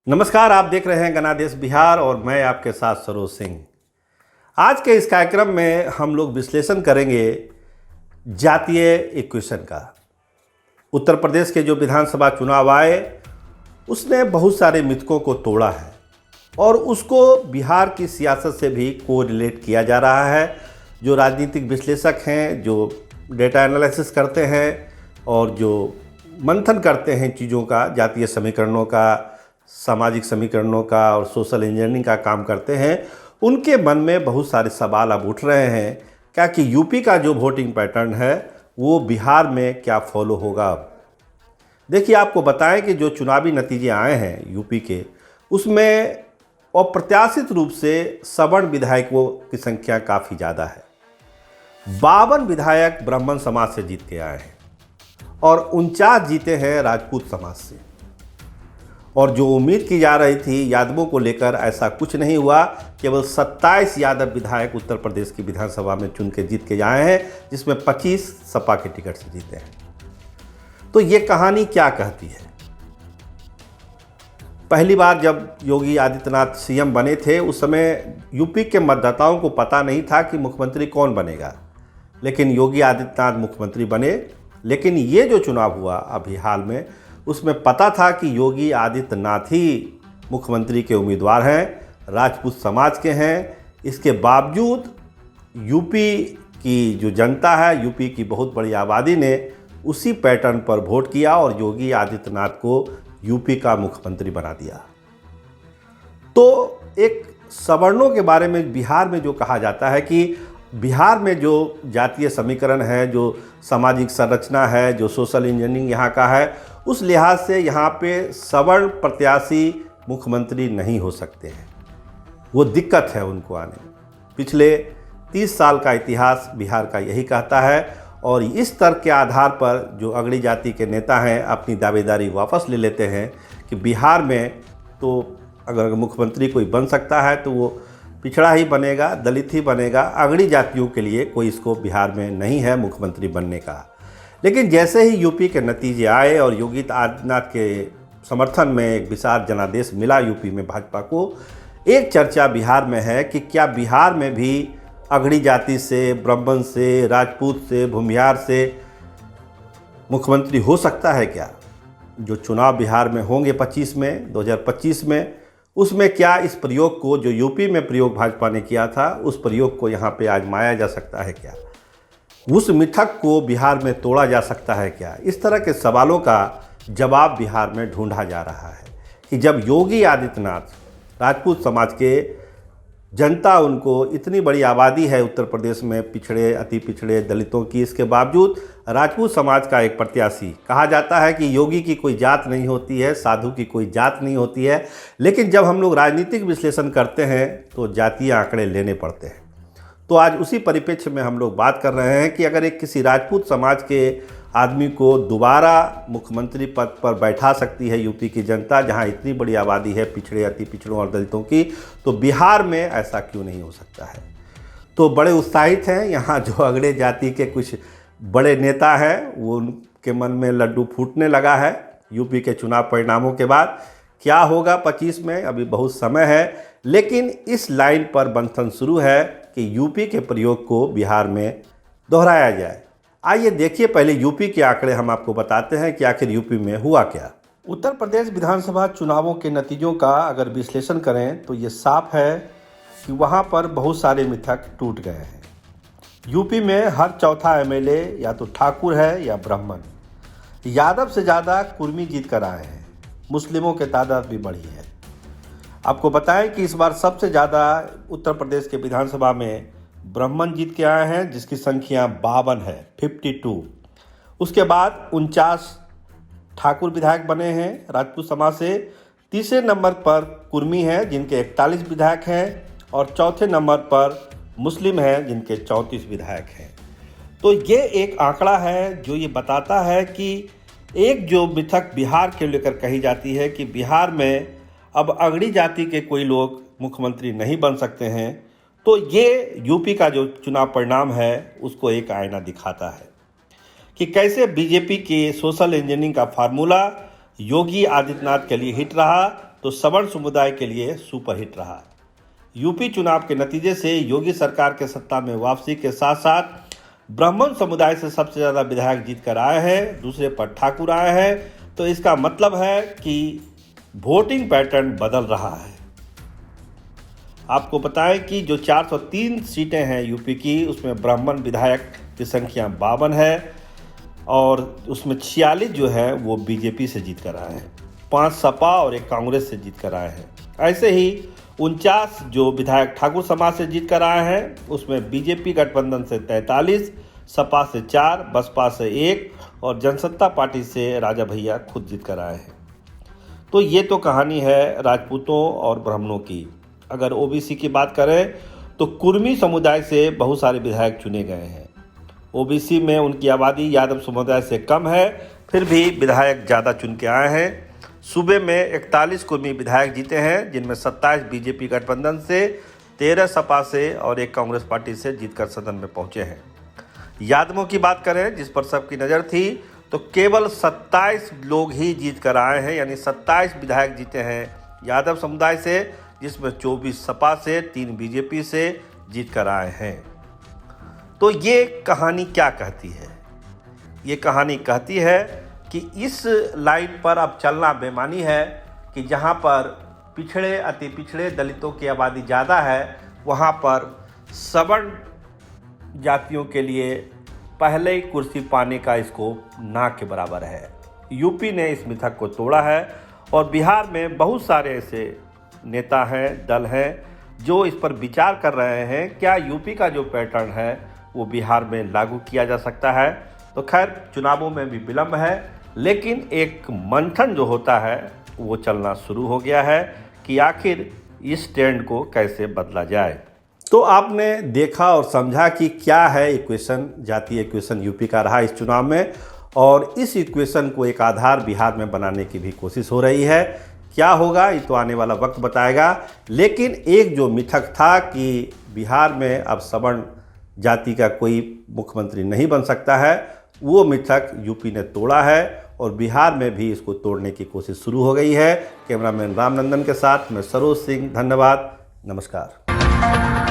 नमस्कार, आप देख रहे हैं गणादेश बिहार और मैं आपके साथ सरोज सिंह। आज के इस कार्यक्रम में हम लोग विश्लेषण करेंगे जातीय इक्वेशन का। उत्तर प्रदेश के जो विधानसभा चुनाव आए उसने बहुत सारे मिथकों को तोड़ा है और उसको बिहार की सियासत से भी कोरिलेट किया जा रहा है। जो राजनीतिक विश्लेषक हैं, जो डेटा एनालिसिस करते हैं और जो मंथन करते हैं चीज़ों का, जातीय समीकरणों का, सामाजिक समीकरणों का और सोशल इंजीनियरिंग का काम करते हैं, उनके मन में बहुत सारे सवाल अब उठ रहे हैं क्या कि यूपी का जो वोटिंग पैटर्न है वो बिहार में क्या फॉलो होगा। देखिए, आपको बताएं कि जो चुनावी नतीजे आए हैं यूपी के, उसमें अप्रत्याशित रूप से सवर्ण विधायकों की संख्या काफ़ी ज़्यादा है। 52 विधायक ब्राह्मण समाज से जीत के आए हैं और 49 जीते हैं राजपूत समाज से। और जो उम्मीद की जा रही थी यादवों को लेकर, ऐसा कुछ नहीं हुआ। केवल 27 यादव विधायक उत्तर प्रदेश की विधानसभा में चुन के जीत के आए हैं, जिसमें 25 सपा के टिकट से जीते हैं। तो ये कहानी क्या कहती है? पहली बार जब योगी आदित्यनाथ सीएम बने थे, उस समय यूपी के मतदाताओं को पता नहीं था कि मुख्यमंत्री कौन बनेगा, लेकिन योगी आदित्यनाथ मुख्यमंत्री बने। लेकिन ये जो चुनाव हुआ अभी हाल में, उसमें पता था कि योगी आदित्यनाथ ही मुख्यमंत्री के उम्मीदवार हैं, राजपूत समाज के हैं। इसके बावजूद यूपी की जो जनता है, यूपी की बहुत बड़ी आबादी ने उसी पैटर्न पर वोट किया और योगी आदित्यनाथ को यूपी का मुख्यमंत्री बना दिया। तो एक सवर्णों के बारे में बिहार में जो कहा जाता है कि बिहार में जो जातीय समीकरण है, जो सामाजिक संरचना है, जो सोशल इंजीनियरिंग यहाँ का है, उस लिहाज से यहाँ पे सवर्ण प्रत्याशी मुख्यमंत्री नहीं हो सकते हैं। वो दिक्कत है उनको आने में। पिछले 30 साल का इतिहास बिहार का यही कहता है और इस तर्क के आधार पर जो अगड़ी जाति के नेता हैं अपनी दावेदारी वापस ले लेते हैं कि बिहार में तो अगर मुख्यमंत्री कोई बन सकता है तो वो पिछड़ा ही बनेगा, दलित ही बनेगा। अगड़ी जातियों के लिए कोई इसको बिहार में नहीं है मुख्यमंत्री बनने का। लेकिन जैसे ही यूपी के नतीजे आए और योगी आदित्यनाथ के समर्थन में एक विशाल जनादेश मिला यूपी में भाजपा को, एक चर्चा बिहार में है कि क्या बिहार में भी अगड़ी जाति से, ब्राह्मण से, राजपूत से, भूमिहार से मुख्यमंत्री हो सकता है क्या? जो चुनाव बिहार में होंगे 2025 में, उसमें क्या इस प्रयोग को, जो यूपी में प्रयोग भाजपा ने किया था, उस प्रयोग को यहाँ पे आजमाया जा सकता है क्या? उस मिथक को बिहार में तोड़ा जा सकता है क्या? इस तरह के सवालों का जवाब बिहार में ढूंढा जा रहा है कि जब योगी आदित्यनाथ, राजपूत समाज के जनता, उनको इतनी बड़ी आबादी है उत्तर प्रदेश में, पिछड़े, अति पिछड़े दलितों की, इसके बावजूद राजपूत समाज का एक प्रत्याशी, कहा जाता है कि योगी की कोई जात नहीं होती है, साधु की कोई जात नहीं होती है। लेकिन जब हम लोग राजनीतिक विश्लेषण करते हैं तो जातीय आंकड़े लेने पड़ते हैं। तो आज उसी परिप्रेक्ष्य में हम लोग बात कर रहे हैं कि अगर एक किसी राजपूत समाज के आदमी को दोबारा मुख्यमंत्री पद पर बैठा सकती है यूपी की जनता, जहां इतनी बड़ी आबादी है पिछड़े, अति पिछड़ों और दलितों की, तो बिहार में ऐसा क्यों नहीं हो सकता है? तो बड़े उत्साहित हैं यहाँ जो अगड़े जाति के कुछ बड़े नेता हैं, वो उनके मन में लड्डू फूटने लगा है यूपी के चुनाव परिणामों के बाद। क्या होगा 25 में, अभी बहुत समय है, लेकिन इस लाइन पर मंथन शुरू है कि यूपी के प्रयोग को बिहार में दोहराया जाए। आइए देखिए, पहले यूपी के आंकड़े हम आपको बताते हैं कि आखिर यूपी में हुआ क्या। उत्तर प्रदेश विधानसभा चुनावों के नतीजों का अगर विश्लेषण करें तो ये साफ है कि वहाँ पर बहुत सारे मिथक टूट गए हैं। यूपी में हर चौथा एमएलए या तो ठाकुर है या ब्राह्मण। यादव से ज़्यादा कुर्मी जीत कर आए हैं। मुस्लिमों की तादाद भी बढ़ी है। आपको बताएं कि इस बार सबसे ज़्यादा उत्तर प्रदेश के विधानसभा में ब्राह्मण जीत के आए हैं, जिसकी संख्या 52 है, 52। उसके बाद 49 ठाकुर विधायक बने हैं राजपूत समाज से। तीसरे नंबर पर कुर्मी हैं, जिनके 41 विधायक हैं, और चौथे नंबर पर मुस्लिम हैं, जिनके 34 विधायक हैं। तो ये एक आंकड़ा है जो ये बताता है कि एक जो मिथक बिहार के लेकर कही जाती है कि बिहार में अब अगड़ी जाति के कोई लोग मुख्यमंत्री नहीं बन सकते हैं, तो ये यूपी का जो चुनाव परिणाम है उसको एक आईना दिखाता है कि कैसे बीजेपी के सोशल इंजीनियरिंग का फार्मूला योगी आदित्यनाथ के लिए हिट रहा तो सवर्ण समुदाय के लिए सुपरहिट रहा। यूपी चुनाव के नतीजे से योगी सरकार के सत्ता में वापसी के साथ साथ ब्राह्मण समुदाय से सबसे ज़्यादा विधायक जीत कर आए हैं, दूसरे पर ठाकुर आए हैं। तो इसका मतलब है कि वोटिंग पैटर्न बदल रहा है। आपको बताएं कि जो 403 सीटें हैं यूपी की, उसमें ब्राह्मण विधायक की संख्या 52 है और उसमें 46 जो है वो बीजेपी से जीत कर आए हैं, 5 सपा और 1 कांग्रेस से जीत कर आए हैं। ऐसे ही 49 जो विधायक ठाकुर समाज से जीत कर आए हैं, उसमें बीजेपी गठबंधन से 43, सपा से 4, बसपा से 1 और जनसत्ता पार्टी से राजा भैया खुद जीत कर आए हैं। तो ये तो कहानी है राजपूतों और ब्राह्मणों की। अगर ओबीसी की बात करें तो कुर्मी समुदाय से बहुत सारे विधायक चुने गए हैं। ओबीसी में उनकी आबादी यादव समुदाय से कम है, फिर भी विधायक ज़्यादा चुन के आए हैं। सूबे में 41 कुर्मी विधायक जीते हैं, जिनमें 27 बीजेपी गठबंधन से, 13 सपा से और 1 कांग्रेस पार्टी से जीतकर सदन में पहुंचे हैं। यादवों की बात करें, जिस पर सबकी नज़र थी, तो केवल 27 लोग ही जीत कर आए हैं, यानी 27 विधायक जीते हैं यादव समुदाय से, जिसमें 24 सपा से, 3 बीजेपी से जीत कर आए हैं। तो ये कहानी क्या कहती है? ये कहानी कहती है कि इस लाइन पर अब चलना बेमानी है कि जहाँ पर पिछड़े, अति पिछड़े दलितों की आबादी ज़्यादा है, वहाँ पर सवर्ण जातियों के लिए पहले ही कुर्सी पाने का स्कोप ना के बराबर है। यूपी ने इस मिथक को तोड़ा है और बिहार में बहुत सारे ऐसे नेता हैं, दल हैं, जो इस पर विचार कर रहे हैं क्या यूपी का जो पैटर्न है वो बिहार में लागू किया जा सकता है। तो खैर, चुनावों में भी विलंब है, लेकिन एक मंथन जो होता है वो चलना शुरू हो गया है कि आखिर इस ट्रेंड को कैसे बदला जाए। तो आपने देखा और समझा कि क्या है इक्वेशन, जातीय इक्वेशन यूपी का रहा इस चुनाव में, और इस इक्वेशन को एक आधार बिहार में बनाने की भी कोशिश हो रही है। क्या होगा ये तो आने वाला वक्त बताएगा, लेकिन एक जो मिथक था कि बिहार में अब सवर्ण जाति का कोई मुख्यमंत्री नहीं बन सकता है, वो मिथक यूपी ने तोड़ा है और बिहार में भी इसको तोड़ने की कोशिश शुरू हो गई है। कैमरामैन रामनंदन के साथ मैं सरोज सिंह, धन्यवाद, नमस्कार।